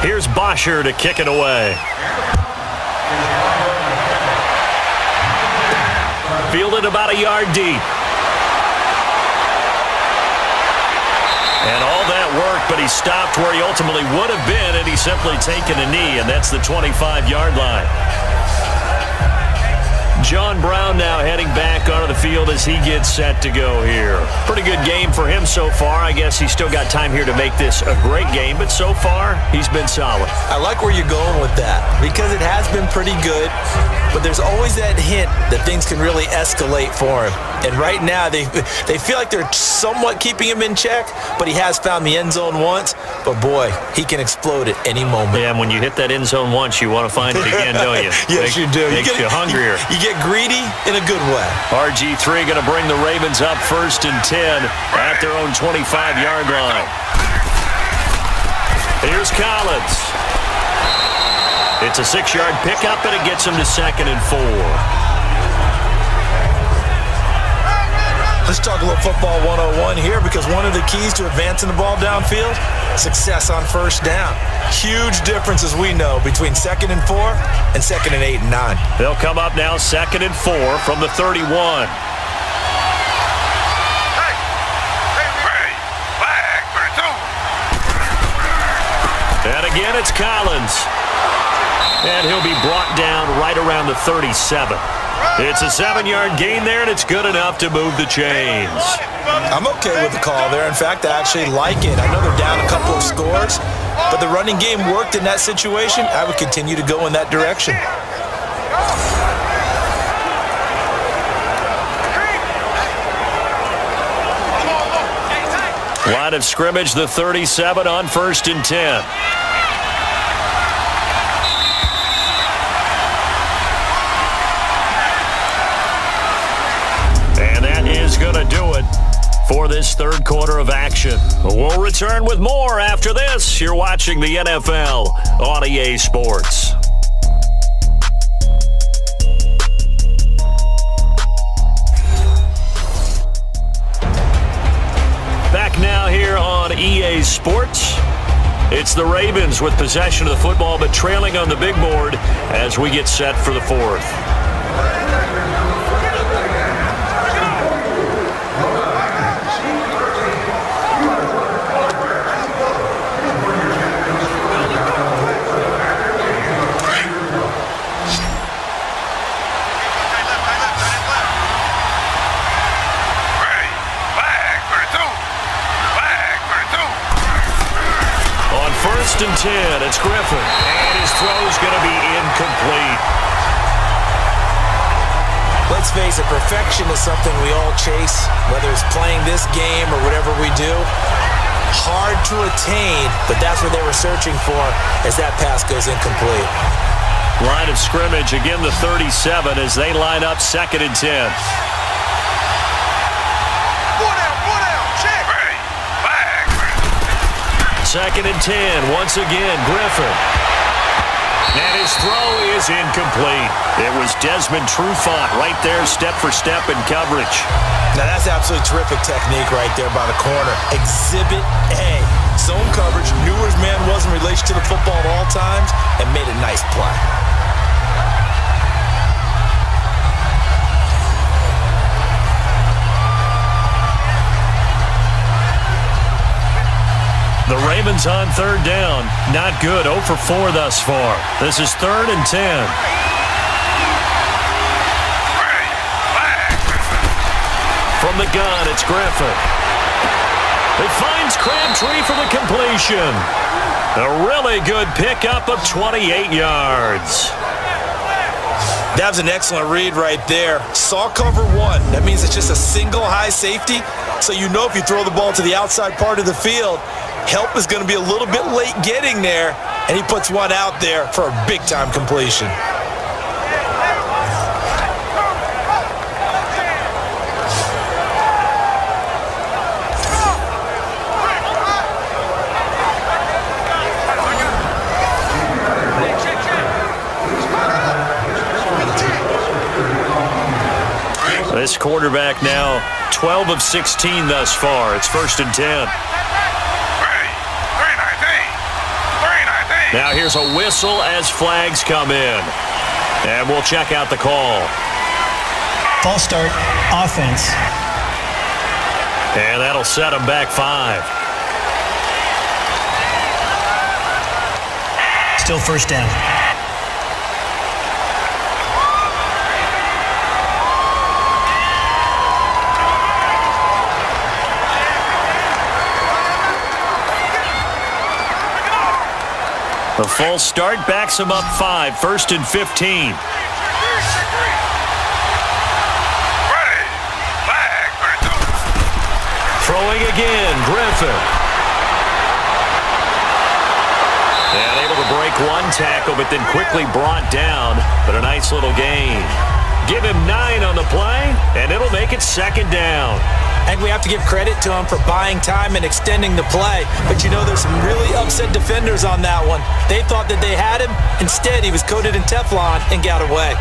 Here's Bosher to kick it away. Fielded about a yard deep. And all that work, but he stopped where he ultimately would have been, and he's simply taken a knee, and that's the 25-yard line. John Brown now heading back onto the field as he gets set to go here. Pretty good game for him so far. I guess he's still got time here to make this a great game, but so far he's been solid. I like where you're going with that because it has been pretty good. but there's always that hint that things can really escalate for him. And right now, they feel like they're somewhat keeping him in check, but he has found the end zone once. But, boy, he can explode at any moment. Yeah, and when you hit that end zone once, you want to find it again, don't you? Yes, you do. Makes you hungrier. You get greedy in a good way. RG3 going to bring the Ravens up 1st and 10 at their own 25-yard line. Here's Collins. It's a 6-yard pickup, and it gets him to 2nd and 4. Let's talk a little football 101 here, because one of the keys to advancing the ball downfield, success on 1st down. Huge difference, as we know, between 2nd and 4 and 2nd and 8 and 9. They'll come up now 2nd and 4 from the 31. And again, it's Collins. And he'll be brought down right around the 37. It's a 7-yard gain there, and it's good enough to move the chains. I'm okay with the call there. In fact, I actually like it. I know they're down a couple of scores, but the running game worked in that situation. I would continue to go in that direction. Line of scrimmage, the 37 on 1st and 10. And that is going to do it for this 3rd quarter of action. We'll return with more after this. You're watching the NFL on EA Sports. Back now here on EA Sports. It's the Ravens with possession of the football, but trailing on the big board as we get set for the 4th. And 10, it's Griffin, and his throw's going to be incomplete. Let's face it, perfection is something we all chase, whether it's playing this game or whatever we do. Hard to attain, but that's what they were searching for as that pass goes incomplete. Line of scrimmage, again the 37 as they line up 2nd and 10. 2nd and 10, once again, Griffin. And his throw is incomplete. It was Desmond Trufant right there, step for step in coverage. Now that's absolutely terrific technique right there by the corner. Exhibit A. Zone coverage, knew where his man was in relation to the football at all times, and made a nice play. The Ravens on 3rd down. Not good. 0 for 4 thus far. This is 3rd and 10. From the gun, it's Griffin. It finds Crabtree for the completion. A really good pickup of 28 yards. That was an excellent read right there. Saw cover 1. That means it's just a single high safety. So you know if you throw the ball to the outside part of the field, help is going to be a little bit late getting there, and he puts one out there for a big-time completion. This quarterback now 12 of 16 thus far. It's 1st and 10. Now here's a whistle as flags come in. And we'll check out the call. False start, offense. And that'll set them back 5. Still 1st down. The full start backs him up 5, 1st and 15. Throwing again, Griffin. And able to break one tackle, but then quickly brought down. But a nice little gain. Give him 9 on the play, and it'll make it 2nd down. I think we have to give credit to him for buying time and extending the play. But, you know, there's some really upset defenders on that one. They thought that they had him. Instead, he was coated in Teflon and got away.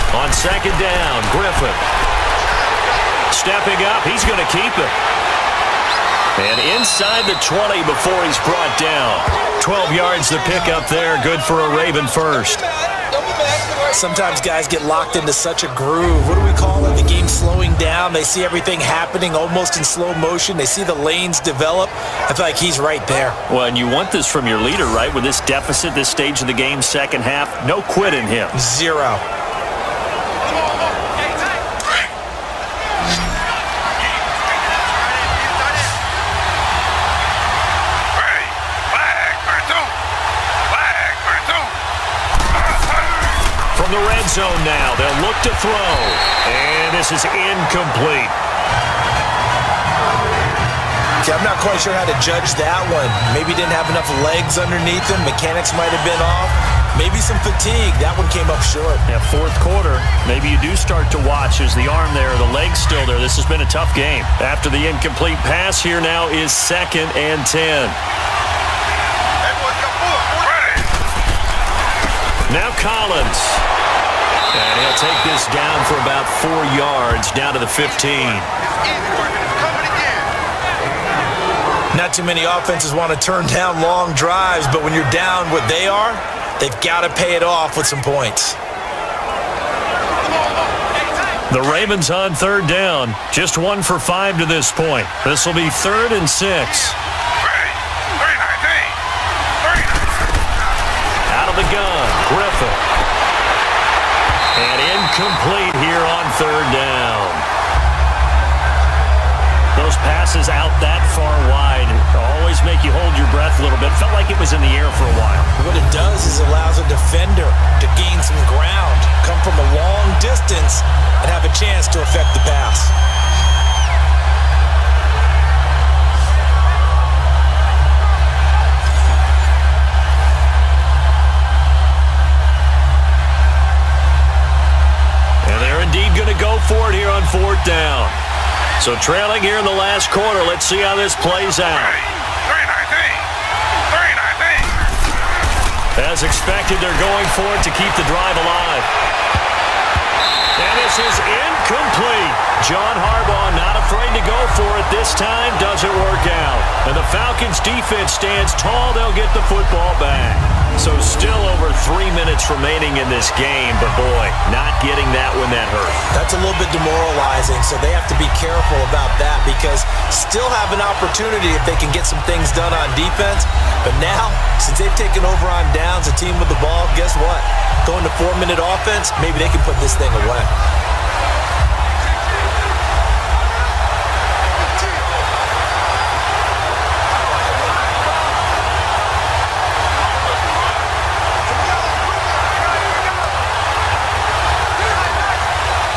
On 2nd down, Griffin. Stepping up, he's going to keep it. And inside the 20 before he's brought down. 12 yards to pick up there, good for a Raven first. Sometimes guys get locked into such a groove. What do we call it? The game's slowing down. They see everything happening almost in slow motion. They see the lanes develop. I feel like he's right there. Well, and you want this from your leader, right? With this deficit, this stage of the game, second half, no quit in him. 0. From the red zone now, they'll look to throw. And this is incomplete. Okay, I'm not quite sure how to judge that one. Maybe didn't have enough legs underneath him. Mechanics might have been off. Maybe some fatigue. That one came up short. Yeah, 4th quarter, maybe you do start to watch as the arm there, the leg's still there. This has been a tough game. After the incomplete pass, here now is 2nd and 10. Now Collins. And he'll take this down for about 4 yards, down to the 15. Not too many offenses want to turn down long drives, but when you're down what they are, they've got to pay it off with some points. The Ravens on 3rd down. Just 1 for 5 to this point. This will be 3rd and 6. Out of the gun, Griffin. And incomplete here on 3rd down. Those passes out that far wide always make you hold your breath a little bit. Felt like it was in the air for a while. What it does is allows a defender to gain some ground, come from a long distance, and have a chance to affect the pass. Indeed going to go for it here on 4th down. So trailing here in the last quarter. Let's see how this plays out. As expected, they're going for it to keep the drive alive. And this is incomplete. John Harbaugh not afraid to go for it this time. Doesn't work out. And the Falcons defense stands tall. They'll get the football back. So still over 3 minutes remaining in this game, but boy, not getting that when that hurt. That's a little bit demoralizing, so they have to be careful about that because still have an opportunity if they can get some things done on defense. But now, since they've taken over on downs, a team with the ball, guess what? Going to 4-minute offense, maybe they can put this thing away.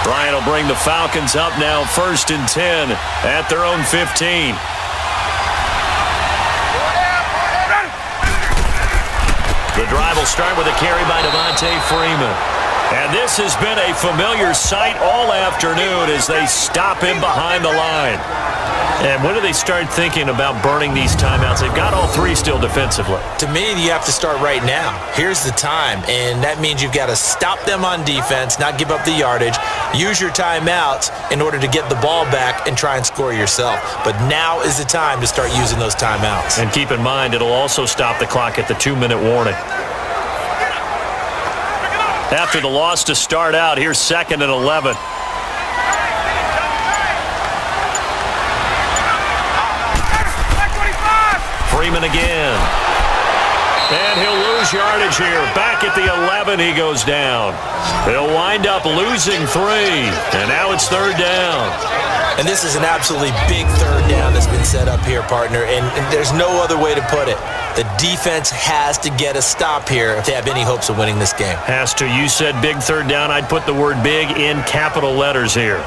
Bryant will bring the Falcons up now 1st and 10 at their own 15. The drive will start with a carry by Devontae Freeman. And this has been a familiar sight all afternoon as they stop him behind the line. And when do they start thinking about burning these timeouts? They've got all 3 still defensively. To me, you have to start right now. Here's the time, and that means you've got to stop them on defense, not give up the yardage, use your timeouts in order to get the ball back and try and score yourself. But now is the time to start using those timeouts. And keep in mind, it'll also stop the clock at the 2-minute warning. After the loss to start out, here's 2nd and 11. Freeman again. And he'll lose gains yardage here. Back at the 11, he goes down. He'll wind up losing 3, and now it's 3rd down. And this is an absolutely big 3rd down that's been set up here, partner, and there's no other way to put it. The defense has to get a stop here if they have any hopes of winning this game. Has to. You said big 3rd down. I'd put the word big in capital letters here.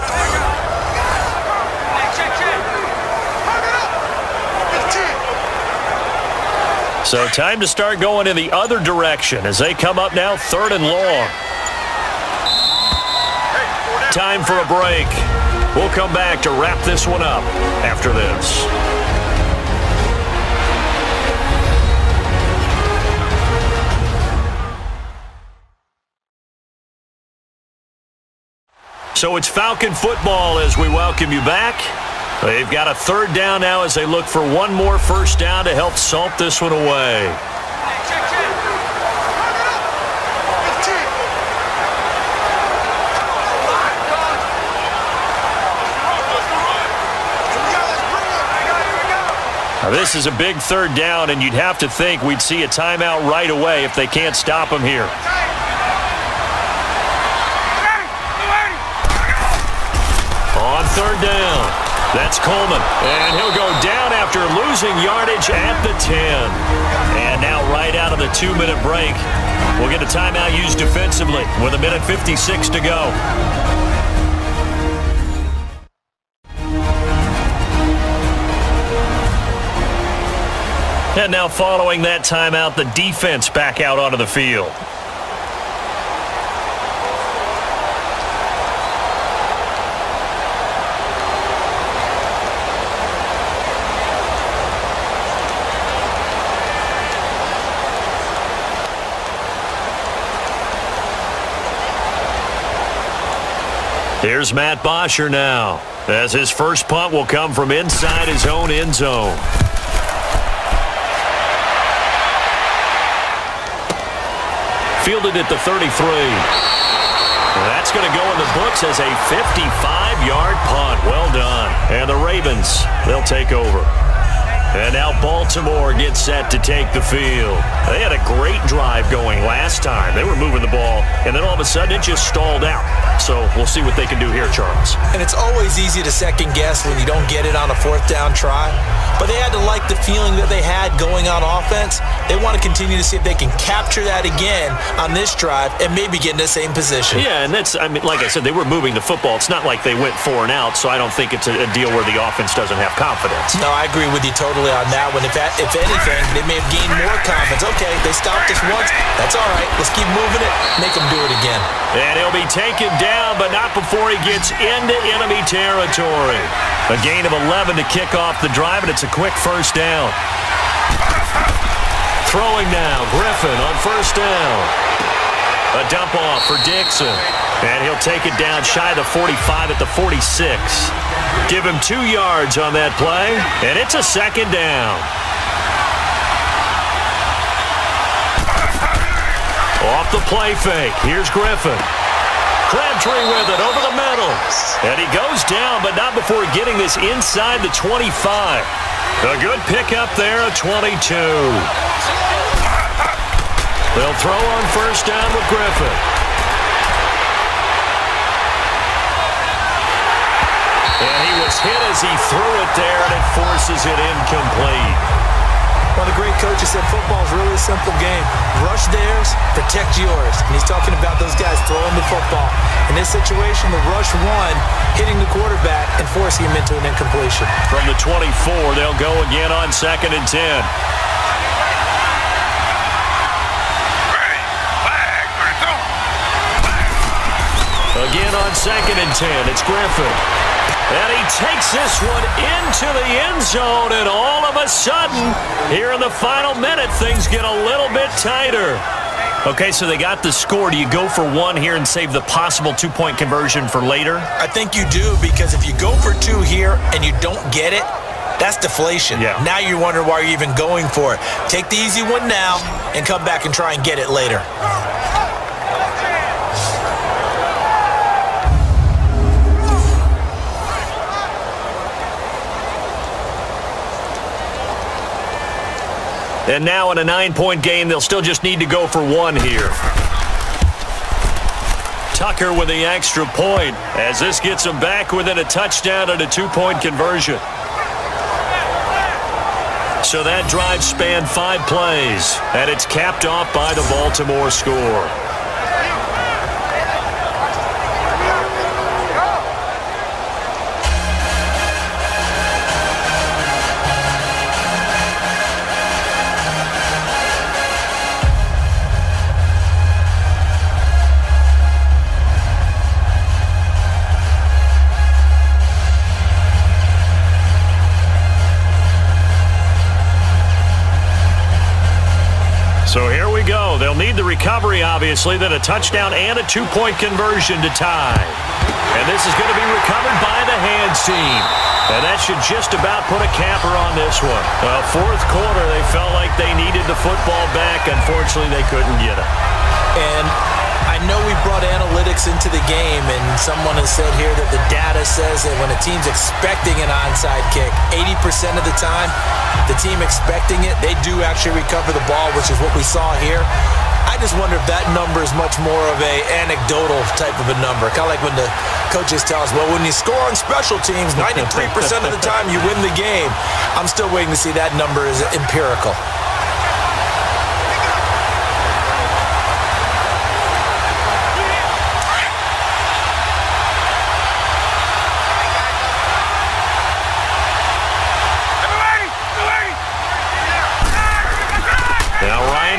So time to start going in the other direction as they come up now 3rd and long. Time for a break. We'll come back to wrap this one up after this. So it's Falcon football as we welcome you back. They've got a 3rd down now as they look for one more 1st down to help salt this one away. Now this is a big 3rd down, and you'd have to think we'd see a timeout right away if they can't stop him here. On 3rd down. That's Coleman, and he'll go down after losing yardage at the 10. And now right out of the 2-minute break, we'll get a timeout used defensively with 1:56 to go. And now following that timeout, the defense back out onto the field. Here's Matt Bosher now, as his first punt will come from inside his own end zone. Fielded at the 33. That's going to go in the books as a 55-yard punt. Well done. And the Ravens, they'll take over. And now Baltimore gets set to take the field. They had a great drive going last time. They were moving the ball, and then all of a sudden it just stalled out. So we'll see what they can do here, Charles. And it's always easy to second guess when you don't get it on a 4th down try. But they had to like the feeling that they had going on offense. They want to continue to see if they can capture that again on this drive and maybe get in the same position. Yeah, and that's, I mean, like I said, they were moving the football. It's not like they went 4 and out, so I don't think it's a deal where the offense doesn't have confidence. No, I agree with you totally on that one. If anything, they may have gained more confidence. Okay, they stopped us once. That's all right. Let's keep moving it. Make them do it again. And he'll be taken down, but not before he gets into enemy territory. A gain of 11 to kick off the drive, and it's a quick 1st down. Throwing now, Griffin on 1st down. A dump off for Dixon. And he'll take it down shy of the 45 at the 46. Give him 2 yards on that play, and it's a 2nd down. Off the play fake, here's Griffin. Crabtree with it over the middle. And he goes down, but not before getting this inside the 25. A good pickup there, a 22. They'll throw on 1st down with Griffin. And he was hit as he threw it there, and it forces it incomplete. One of the great coaches said football is really a simple game. Rush theirs, protect yours. And he's talking about those guys throwing the football. In this situation, the rush one, hitting the quarterback and forcing him into an incompletion. From the 24, they'll go again on 2nd and 10. Again on 2nd and 10, it's Griffin. And he takes this one into the end zone, and all of a sudden, here in the final minute, things get a little bit tighter. Okay, so they got the score. Do you go for 1 here and save the possible 2-point conversion for later? I think you do, because if you go for 2 here and you don't get it, that's deflation. Yeah. Now you wonder why you're even going for it. Take the easy one now and come back and try and get it later. And now in a 9-point game, they'll still just need to go for one here. Tucker with the extra point as this gets them back within a touchdown and a 2-point conversion. So that drive spanned 5 plays, and it's capped off by the Baltimore score. So here we go. They'll need the recovery, obviously, then a touchdown and a 2-point conversion to tie. And this is going to be recovered by the hands team. And that should just about put a capper on this one. Well, fourth quarter, they felt like they needed the football back. Unfortunately, they couldn't get it. And I know we brought analytics into the game, and someone has said here that the data says that when a team's expecting an onside kick, 80% of the time, the team expecting it, they do actually recover the ball, which is what we saw here. I just wonder if that number is much more of a anecdotal type of a number. Kind of like when the coaches tell us, well, when you score on special teams, 93% of the time you win the game. I'm still waiting to see that number is empirical.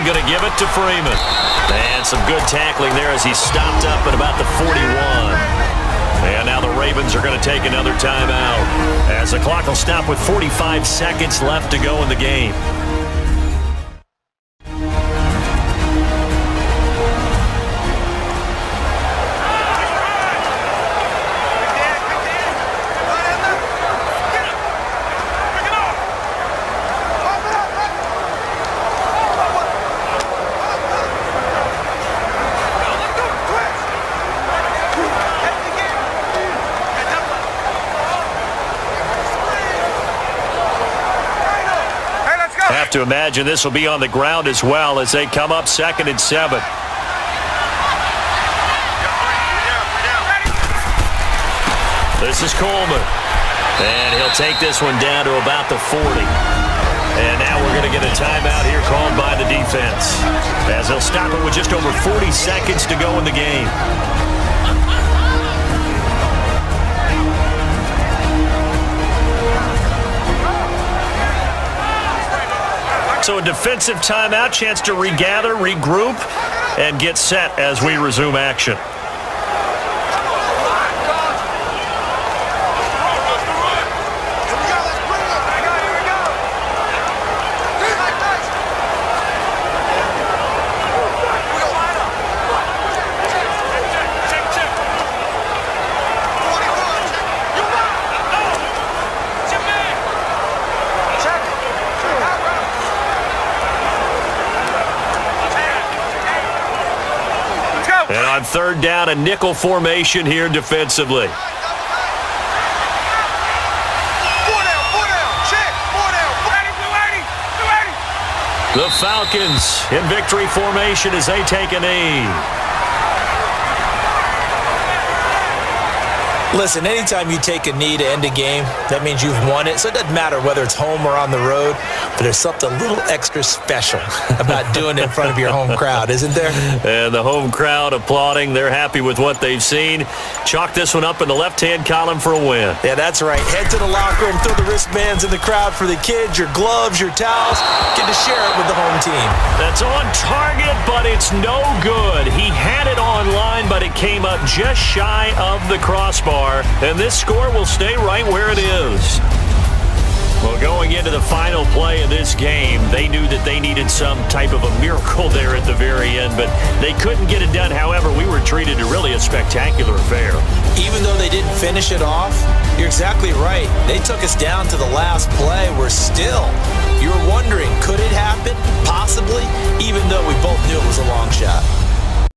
Going to give it to Freeman. And some good tackling there as he stopped up at about the 41. And now the Ravens are going to take another timeout as the clock will stop with 45 seconds left to go in the game. Have to imagine this will be on the ground as well as they come up 2nd and 7. This is Coleman. And he'll take this one down to about the 40. And now we're going to get a timeout here called by the defense as they'll stop it with just over 40 seconds to go in the game. So a defensive timeout, chance to regather, regroup, and get set as we resume action. And on 3rd down, a nickel formation here defensively. The Falcons in victory formation as they take a knee. Listen, anytime you take a knee to end a game, that means you've won it. So it doesn't matter whether it's home or on the road, but there's something a little extra special about doing it in front of your home crowd, isn't there? And the home crowd applauding. They're happy with what they've seen. Chalk this one up in the left-hand column for a win. Yeah, that's right. Head to the locker room, throw the wristbands in the crowd for the kids, your gloves, your towels. Get to share it with the home team. That's on target, but it's no good. He had it online, but it came up just shy of the crossbar. And this score will stay right where it is. Well, going into the final play of this game, they knew that they needed some type of a miracle there at the very end, but they couldn't get it done. However, we were treated to really a spectacular affair. Even though they didn't finish it off, you're exactly right. They took us down to the last play. You were wondering, could it happen? Possibly, even though we both knew it was a long shot.